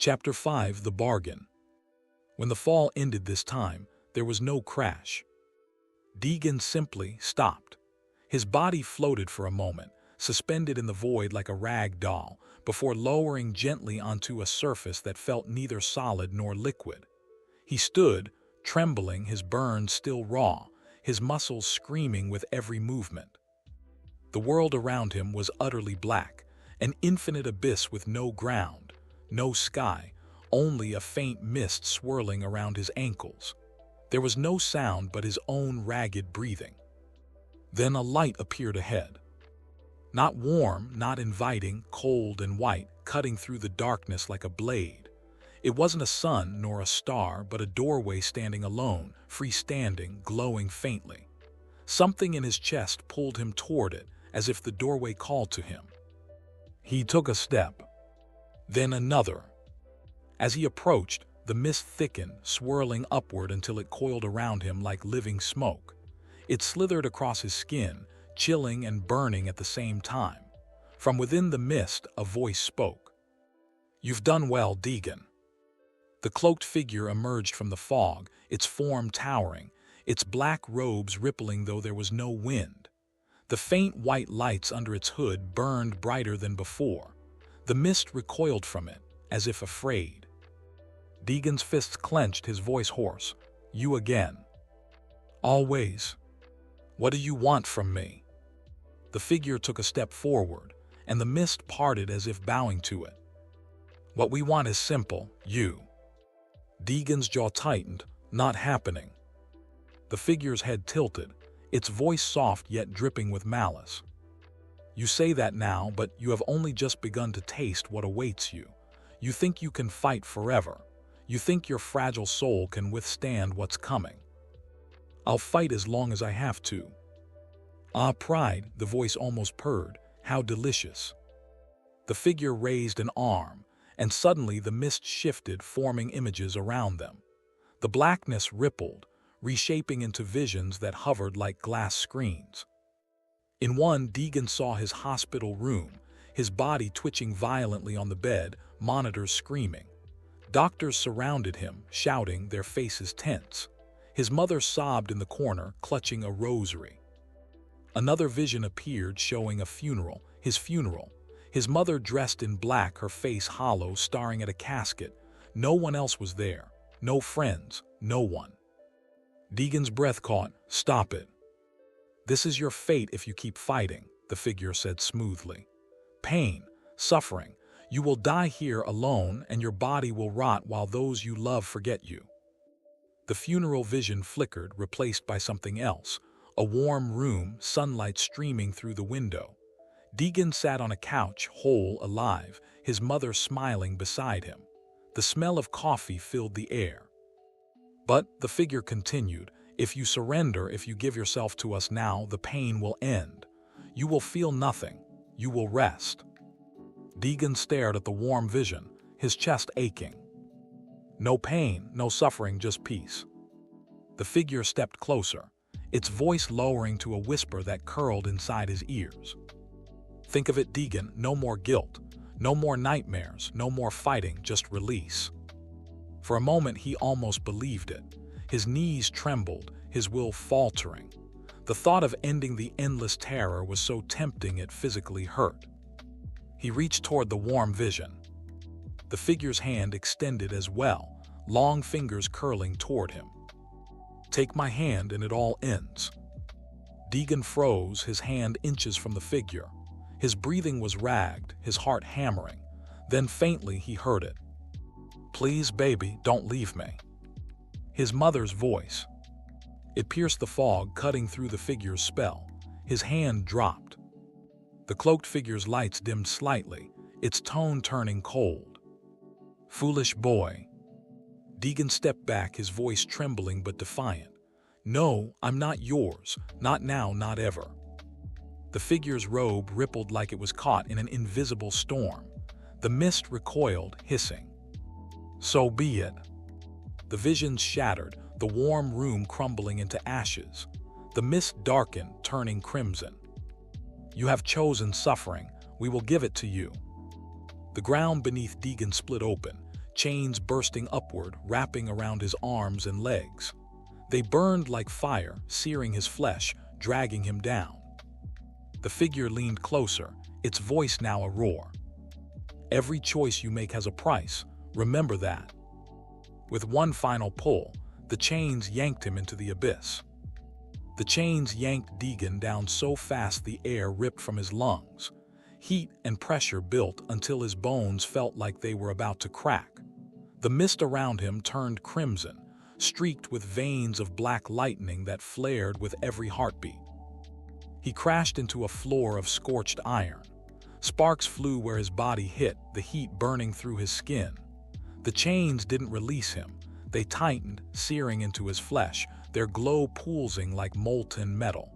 Chapter 5: The Bargain. When the fall ended this time, there was no crash. Deagan simply stopped. His body floated for a moment, suspended in the void like a rag doll, before lowering gently onto a surface that felt neither solid nor liquid. He stood, trembling, his burns still raw, his muscles screaming with every movement. The world around him was utterly black, an infinite abyss with no ground, no sky, only a faint mist swirling around his ankles. There was no sound but his own ragged breathing. Then a light appeared ahead. Not warm, not inviting, cold and white, cutting through the darkness like a blade. It wasn't a sun nor a star, but a doorway standing alone, freestanding, glowing faintly. Something in his chest pulled him toward it, as if the doorway called to him. He took a step, then another. As he approached, the mist thickened, swirling upward until it coiled around him like living smoke. It slithered across his skin, chilling and burning at the same time. From within the mist, a voice spoke. "You've done well, Deagan." The cloaked figure emerged from the fog, its form towering, its black robes rippling though there was no wind. The faint white lights under its hood burned brighter than before. The mist recoiled from it, as if afraid. Deagan's fists clenched, his voice hoarse. "You again." "Always. What do you want from me?" The figure took a step forward, and the mist parted as if bowing to it. "What we want is simple, you." Deagan's jaw tightened. "Not happening." The figure's head tilted, its voice soft yet dripping with malice. "You say that now, but you have only just begun to taste what awaits you. You think you can fight forever. You think your fragile soul can withstand what's coming. I'll fight as long as I have to." "Ah, pride," the voice almost purred. "How delicious." The figure raised an arm, and suddenly the mist shifted, forming images around them. The blackness rippled, reshaping into visions that hovered like glass screens. In one, Deagan saw his hospital room, his body twitching violently on the bed, monitors screaming. Doctors surrounded him, shouting, their faces tense. His mother sobbed in the corner, clutching a rosary. Another vision appeared, showing a funeral, his mother dressed in black, her face hollow, staring at a casket. No one else was there, no friends, no one. Deagan's breath caught. "Stop it." "This is your fate if you keep fighting," the figure said smoothly. "Pain, suffering. You will die here alone, and your body will rot while those you love forget you." The funeral vision flickered, replaced by something else. A warm room, sunlight streaming through the window. Deagan sat on a couch, whole, alive, his mother smiling beside him. The smell of coffee filled the air. "But," the figure continued, "if you surrender, if you give yourself to us now, the pain will end. You will feel nothing. You will rest." Deagan stared at the warm vision, his chest aching. "No pain, no suffering, just peace." The figure stepped closer, its voice lowering to a whisper that curled inside his ears. "Think of it, Deagan, no more guilt, no more nightmares, no more fighting, just release." For a moment he almost believed it. His knees trembled, his will faltering. The thought of ending the endless terror was so tempting it physically hurt. He reached toward the warm vision. The figure's hand extended as well, long fingers curling toward him. "Take my hand and it all ends." Deagan froze, his hand inches from the figure. His breathing was ragged, his heart hammering. Then faintly he heard it. "Please, baby, don't leave me." His mother's voice. It pierced the fog, cutting through the figure's spell. His hand dropped. The cloaked figure's lights dimmed slightly, its tone turning cold. "Foolish boy." Deagan stepped back, his voice trembling but defiant. "No, I'm not yours. Not now, not ever." The figure's robe rippled like it was caught in an invisible storm. The mist recoiled, hissing. "So be it." The visions shattered, the warm room crumbling into ashes. The mist darkened, turning crimson. "You have chosen suffering. We will give it to you." The ground beneath Deagan split open. chains bursting upward, wrapping around his arms and legs. They burned like fire, searing his flesh, dragging him down. The figure leaned closer, its voice now a roar. "Every choice you make has a price. Remember that." With one final pull, the chains yanked him into the abyss. The chains yanked Deagan down so fast the air ripped from his lungs. Heat and pressure built until his bones felt like they were about to crack. The mist around him turned crimson, streaked with veins of black lightning that flared with every heartbeat. He crashed into a floor of scorched iron. Sparks flew where his body hit, the heat burning through his skin. The chains didn't release him. They tightened, searing into his flesh, their glow pulsing like molten metal.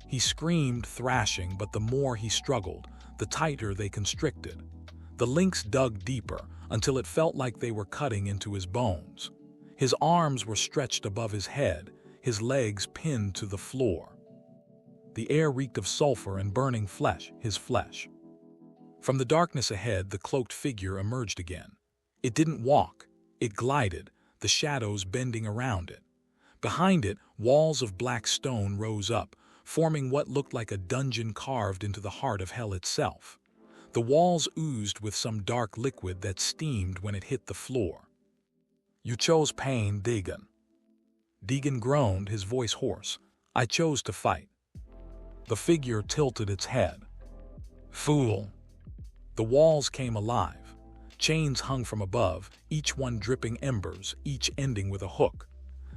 He screamed, thrashing, but the more he struggled, the tighter they constricted. The links dug deeper, until it felt like they were cutting into his bones. His arms were stretched above his head, his legs pinned to the floor. The air reeked of sulfur and burning flesh, his flesh. From the darkness ahead, the cloaked figure emerged again. It didn't walk, it glided, the shadows bending around it. Behind it, walls of black stone rose up, forming what looked like a dungeon carved into the heart of hell itself. The walls oozed with some dark liquid that steamed when it hit the floor. "You chose pain, Deagan." Deagan groaned, his voice hoarse. "I chose to fight." The figure tilted its head. "Fool." The walls came alive. Chains hung from above, each one dripping embers, each ending with a hook.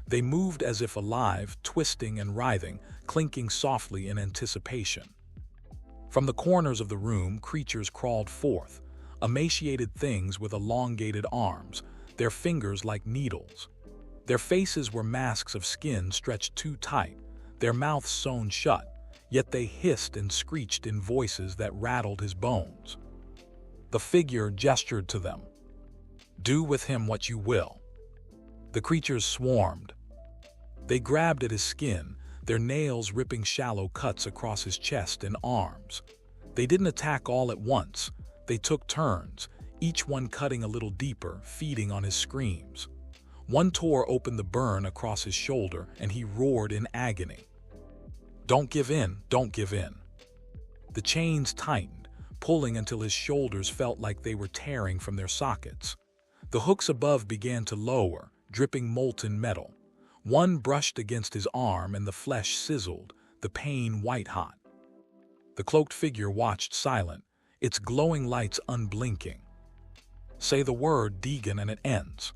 They moved as if alive, twisting and writhing, clinking softly in anticipation. From the corners of the room, creatures crawled forth, emaciated things with elongated arms, their fingers like needles. Their faces were masks of skin stretched too tight, their mouths sewn shut, yet they hissed and screeched in voices that rattled his bones. The figure gestured to them. "Do with him what you will." The creatures swarmed. They grabbed at his skin, their nails ripping shallow cuts across his chest and arms. They didn't attack all at once. They took turns, each one cutting a little deeper, feeding on his screams. One tore open the burn across his shoulder, and he roared in agony. "Don't give in, don't give in." The chains tightened, pulling until his shoulders felt like they were tearing from their sockets. The hooks above began to lower, dripping molten metal. One brushed against his arm and the flesh sizzled, the pain white-hot. The cloaked figure watched silent, its glowing lights unblinking. "Say the word, Deagan, and it ends."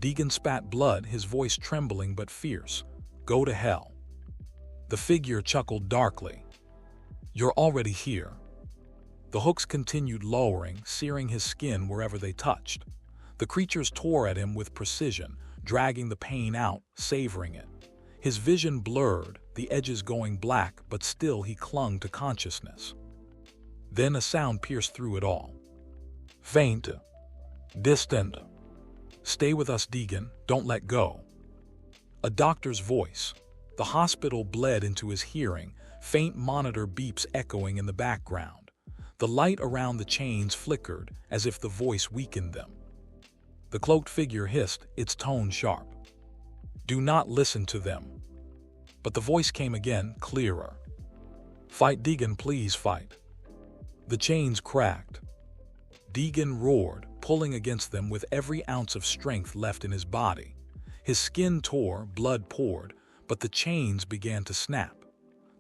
Deagan spat blood, his voice trembling but fierce. "Go to hell." The figure chuckled darkly. "You're already here." The hooks continued lowering, searing his skin wherever they touched. The creatures tore at him with precision, dragging the pain out, savoring it. His vision blurred, the edges going black, but still he clung to consciousness. Then a sound pierced through it all. Faint. Distant. "Stay with us, Deagan, don't let go." A doctor's voice. The hospital bled into his hearing, faint monitor beeps echoing in the background. The light around the chains flickered, as if the voice weakened them. The cloaked figure hissed, its tone sharp. "Do not listen to them." But the voice came again, clearer. "Fight, Deagan, please fight." The chains cracked. Deagan roared, pulling against them with every ounce of strength left in his body. His skin tore, blood poured, but the chains began to snap.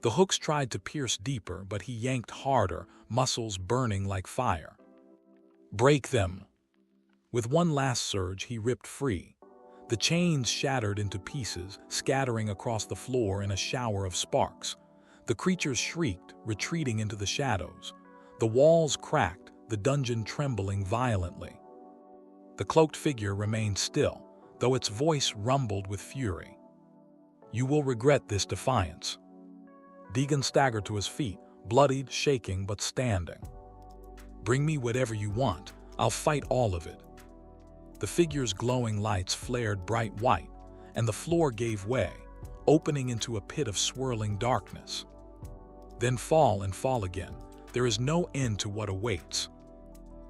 The hooks tried to pierce deeper, but he yanked harder, muscles burning like fire. "Break them." With one last surge, he ripped free. The chains shattered into pieces, scattering across the floor in a shower of sparks. The creatures shrieked, retreating into the shadows. The walls cracked, the dungeon trembling violently. The cloaked figure remained still, though its voice rumbled with fury. "You will regret this defiance." Deagan staggered to his feet, bloodied, shaking, but standing. "Bring me whatever you want. I'll fight all of it." The figure's glowing lights flared bright white, and the floor gave way, opening into a pit of swirling darkness. Then fall and fall again. There is no end to what awaits.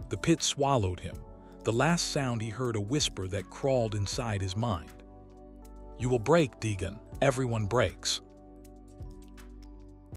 The pit swallowed him. The last sound he heard a whisper that crawled inside his mind. "You will break, Deagan. Everyone breaks."